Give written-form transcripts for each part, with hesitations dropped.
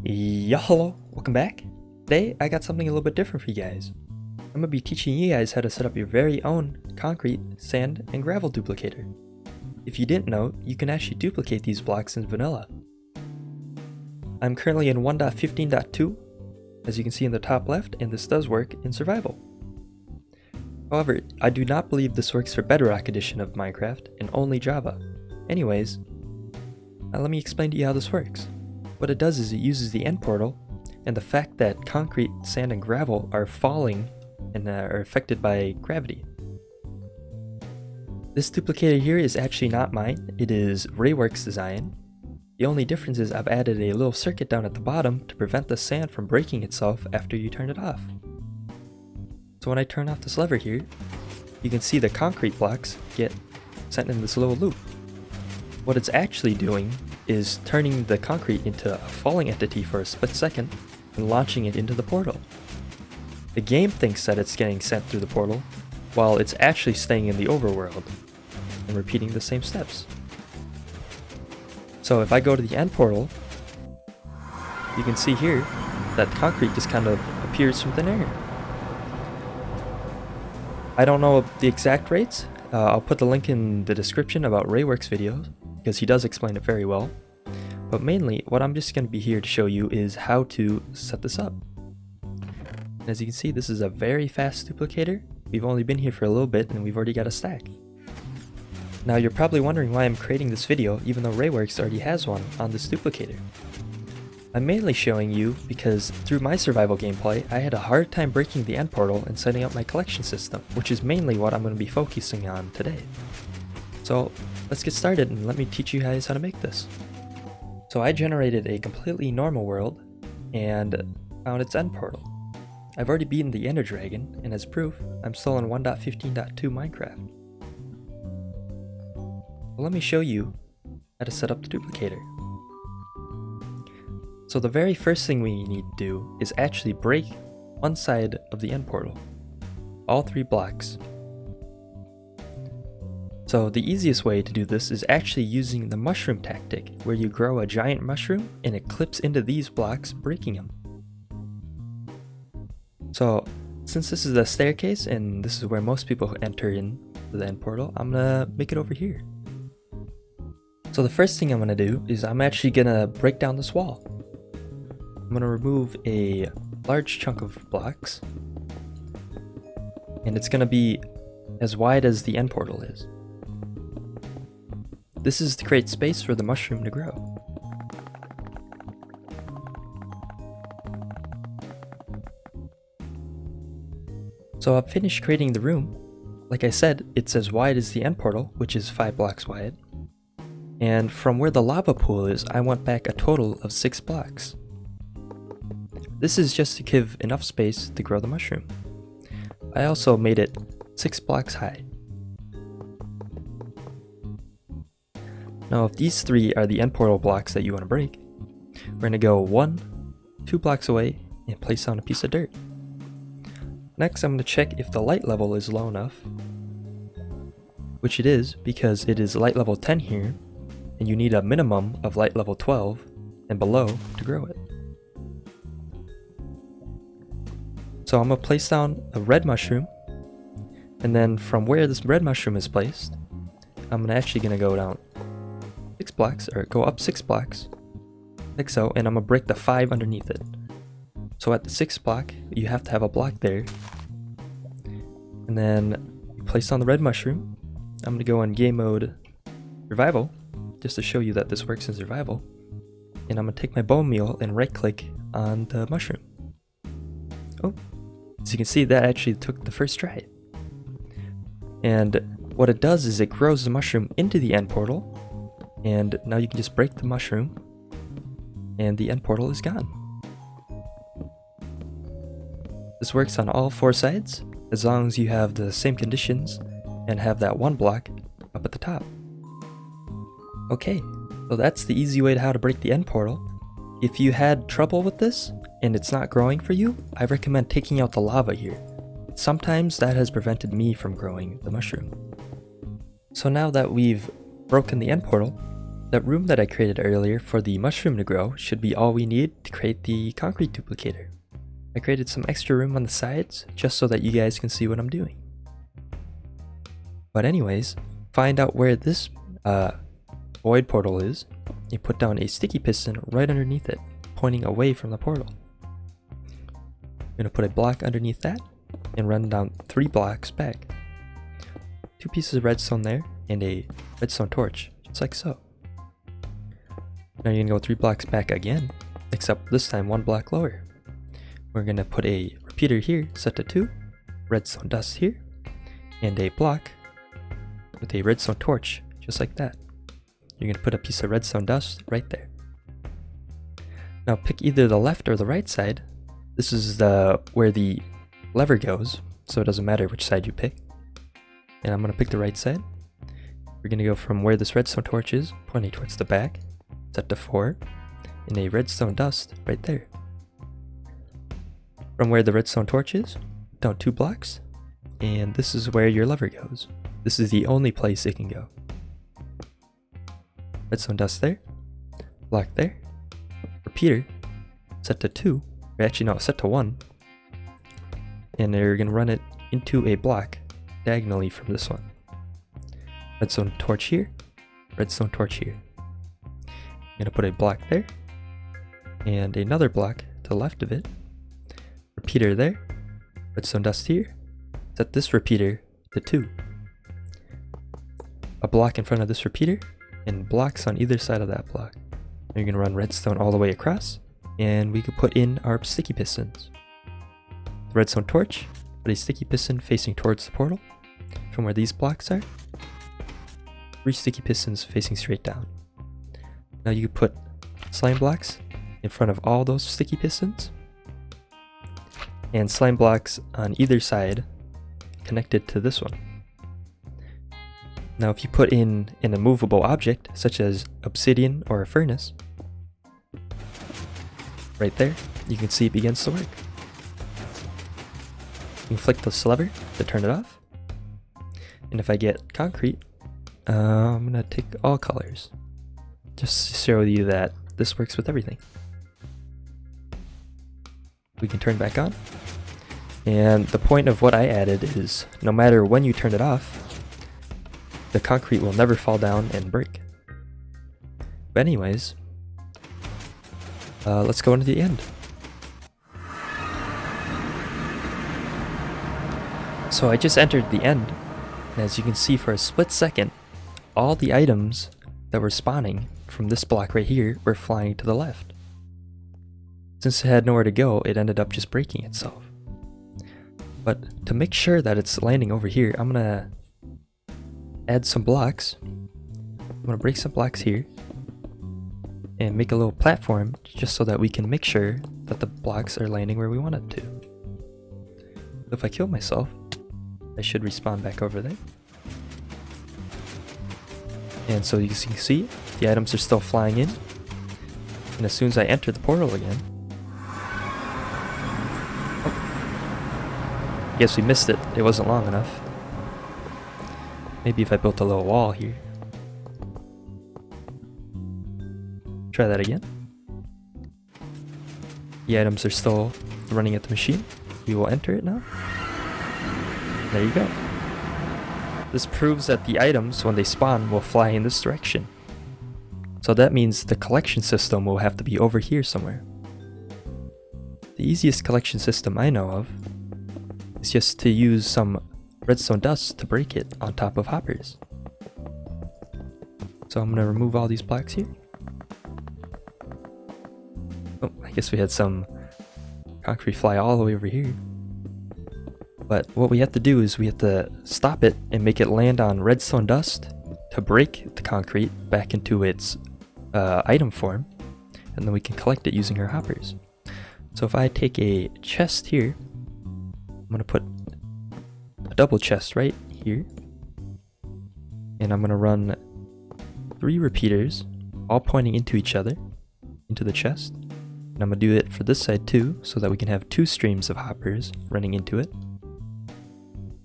Hello, welcome back. Today I got something a little bit different for you guys. I'm going to be teaching you guys how to set up your very own concrete, sand, and gravel duplicator. If you didn't know, you can actually duplicate these blocks in vanilla. I'm currently in 1.15.2, as you can see in the top left, and this does work in survival. However, I do not believe this works for Bedrock edition of Minecraft and only Java. Anyways, let me explain to you how this works. What it does is it uses the end portal and the fact that concrete, sand, and gravel are falling and are affected by gravity. This duplicator here is actually not mine, it is Rayworks' design. The only difference is I've added a little circuit down at the bottom to prevent the sand from breaking itself after you turn it off. So when I turn off this lever here, you can see the concrete blocks get sent in this little loop. What it's actually doing is turning the concrete into a falling entity for a split second and launching it into the portal. The game thinks that it's getting sent through the portal, while it's actually staying in the overworld and repeating the same steps. So if I go to the end portal, you can see here that concrete just kind of appears from thin air. I don't know the exact rates. I'll put the link in the description about Rayworks' videos, because he does explain it very well. But mainly, what I'm just going to be here to show you is how to set this up. As you can see, this is a very fast duplicator. We've only been here for a little bit and we've already got a stack. Now you're probably wondering why I'm creating this video even though Rayworks already has one on this duplicator. I'm mainly showing you because through my survival gameplay, I had a hard time breaking the end portal and setting up my collection system, which is mainly what I'm going to be focusing on today. So let's get started and let me teach you guys how to make this. So I generated a completely normal world and found its end portal. I've already beaten the Ender Dragon, and as proof, I'm still in 1.15.2 Minecraft. Well, let me show you how to set up the duplicator. So the very first thing we need to do is actually break one side of the end portal. All 3 blocks. So the easiest way to do this is actually using the mushroom tactic, where you grow a giant mushroom and it clips into these blocks, breaking them. So since this is the staircase and this is where most people enter in the end portal, I'm gonna make it over here. So the first thing I'm gonna do is I'm actually gonna break down this wall. I'm gonna remove a large chunk of blocks, and it's gonna be as wide as the end portal is. This is to create space for the mushroom to grow. So I've finished creating the room. Like I said, it's as wide as the end portal, which is 5 blocks wide. And from where the lava pool is, I went back a total of 6 blocks. This is just to give enough space to grow the mushroom. I also made it 6 blocks high. Now if these 3 are the end portal blocks that you want to break, we're going to go 1, 2 blocks away and place down a piece of dirt. Next, I'm going to check if the light level is low enough, which it is because it is light level 10 here, and you need a minimum of light level 12 and below to grow it. So I'm going to place down a red mushroom, and then from where this red mushroom is placed, I'm actually going to go down 6 blocks, or go up 6 blocks, like so, and I'm going to break the 5 underneath it. So at the 6th block, you have to have a block there. And then you place on the red mushroom. I'm going to go on game mode survival, just to show you that this works in survival. And I'm going to take my bone meal and right click on the mushroom. Oh, as you can see, that actually took the first try. And what it does is it grows the mushroom into the end portal. And now you can just break the mushroom and the end portal is gone. This works on all 4 sides, as long as you have the same conditions and have that 1 block up at the top. Okay, so that's the easy way to how to break the end portal. If you had trouble with this and it's not growing for you, I recommend taking out the lava here. Sometimes that has prevented me from growing the mushroom. So now that we've broken the end portal, That room that I created earlier for the mushroom to grow should be all we need to create the concrete duplicator. I created some extra room on the sides just so that you guys can see what I'm doing. But anyways, find out where this void portal is. You put down a sticky piston right underneath it, pointing away from the portal. I'm going to put a block underneath that and run down 3 blocks back. 2 pieces of redstone there and a redstone torch, just like so. Now you're going to go 3 blocks back again, except this time 1 block lower. We're going to put a repeater here set to 2, redstone dust here, and a block with a redstone torch, just like that. You're going to put a piece of redstone dust right there. Now pick either the left or the right side. This is where the lever goes, so it doesn't matter which side you pick. And I'm going to pick the right side. We're going to go from where this redstone torch is, pointing towards the back, set to 4, and a redstone dust right there. From where the redstone torch is, down 2 blocks, and this is where your lever goes. This is the only place it can go. Redstone dust there, block there, repeater, set to 2, or actually no, set to 1, and they're going to run it into a block diagonally from this one. Redstone torch here, redstone torch here. I'm going to put a block there, and another block to the left of it, repeater there, redstone dust here, set this repeater to 2. A block in front of this repeater, and blocks on either side of that block. You're going to run redstone all the way across, and we could put in our sticky pistons. The redstone torch, put a sticky piston facing towards the portal, from where these blocks are. 3 sticky pistons facing straight down. Now you could put slime blocks in front of all those sticky pistons, and slime blocks on either side connected to this one. Now if you put in an immovable object, such as obsidian or a furnace, right there, you can see it begins to work. You can flick this lever to turn it off, and if I get concrete, I'm going to take all colors, just to show you that this works with everything. We can turn back on, and the point of what I added is no matter when you turn it off, the concrete will never fall down and break. But anyways, let's go into the end. So I just entered the end, and as you can see, for a split second, all the items that were spawning from this block right here were flying to the left. Since it had nowhere to go, it ended up just breaking itself. But to make sure that it's landing over here, I'm gonna add some blocks. I'm gonna break some blocks here and make a little platform just so that we can make sure that the blocks are landing where we want it to. If I kill myself, I should respawn back over there. And so you can see, the items are still flying in. And as soon as I enter the portal again, I guess we missed it. It wasn't long enough. Maybe if I built a little wall here. Try that again. The items are still running at the machine. We will enter it now. There you go. This proves that the items, when they spawn, will fly in this direction. So that means the collection system will have to be over here somewhere. The easiest collection system I know of is just to use some redstone dust to break it on top of hoppers. So I'm going to remove all these blocks here. Oh, I guess we had some concrete fly all the way over here. But what we have to do is we have to stop it and make it land on redstone dust to break the concrete back into its item form, and then we can collect it using our hoppers. So if I take a chest here, I'm going to put a double chest right here, and I'm going to run 3 repeaters all pointing into each other, into the chest, and I'm going to do it for this side too, so that we can have 2 streams of hoppers running into it.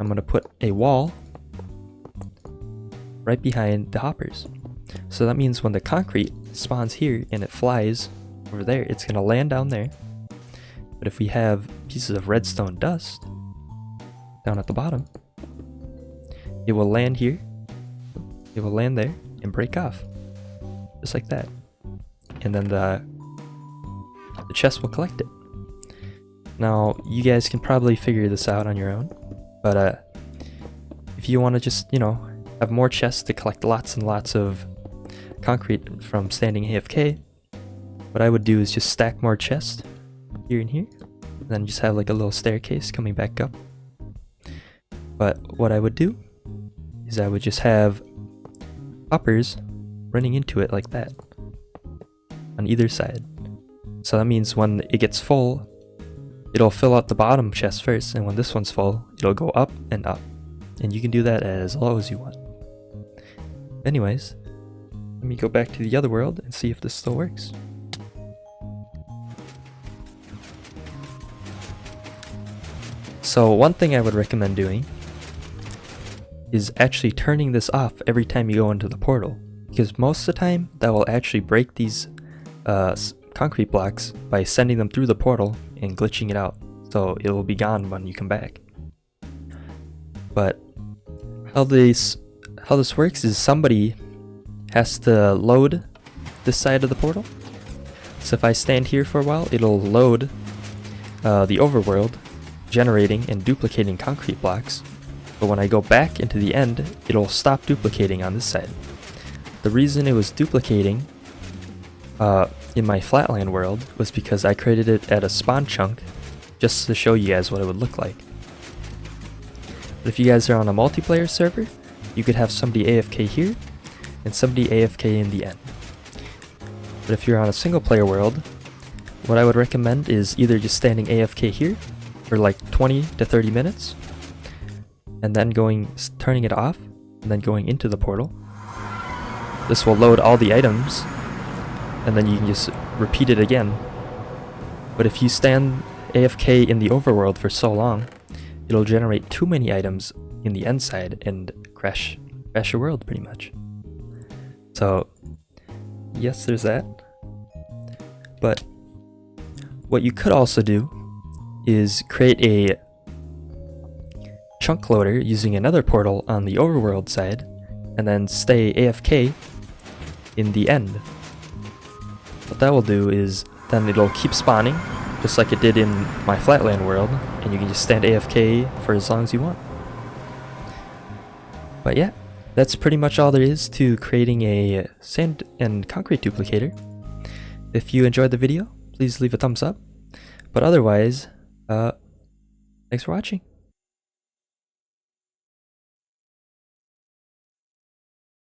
I'm going to put a wall right behind the hoppers. So that means when the concrete spawns here and it flies over there, it's going to land down there. But if we have pieces of redstone dust down at the bottom, it will land here, it will land there and break off, just like that. And then the chest will collect it. Now, you guys can probably figure this out on your own, but if you want to just, have more chests to collect lots and lots of concrete from standing AFK, what I would do is just stack more chests here and here, and then just have like a little staircase coming back up. But what I would do is I would just have hoppers running into it like that on either side. So that means when it gets full, it'll fill out the bottom chest first, and when this one's full, it'll go up and up. And you can do that as low as you want. Anyways, let me go back to the other world and see if this still works. So one thing I would recommend doing is actually turning this off every time you go into the portal, because most of the time that will actually break these concrete blocks by sending them through the portal and glitching it out, so it will be gone when you come back. But how this works is somebody has to load this side of the portal. So if I stand here for a while, it'll load the overworld, generating and duplicating concrete blocks. But when I go back into the end, it'll stop duplicating on this side. The reason it was duplicating in my flatland world was because I created it at a spawn chunk just to show you guys what it would look like. But if you guys are on a multiplayer server, you could have somebody AFK here and somebody AFK in the end. But if you're on a single player world, what I would recommend is either just standing AFK here for like 20 to 30 minutes, and then turning it off, and then going into the portal. This will load all the items, and then you can just repeat it again. But if you stand AFK in the overworld for so long, it'll generate too many items in the end side and crash your world pretty much. So yes, there's that. But what you could also do is create a chunk loader using another portal on the overworld side, and then stay AFK in the end. What that will do is then it'll keep spawning, just like it did in my flatland world, and you can just stand AFK for as long as you want. But yeah, that's pretty much all there is to creating a sand and concrete duplicator. If you enjoyed the video, please leave a thumbs up. But otherwise, thanks for watching.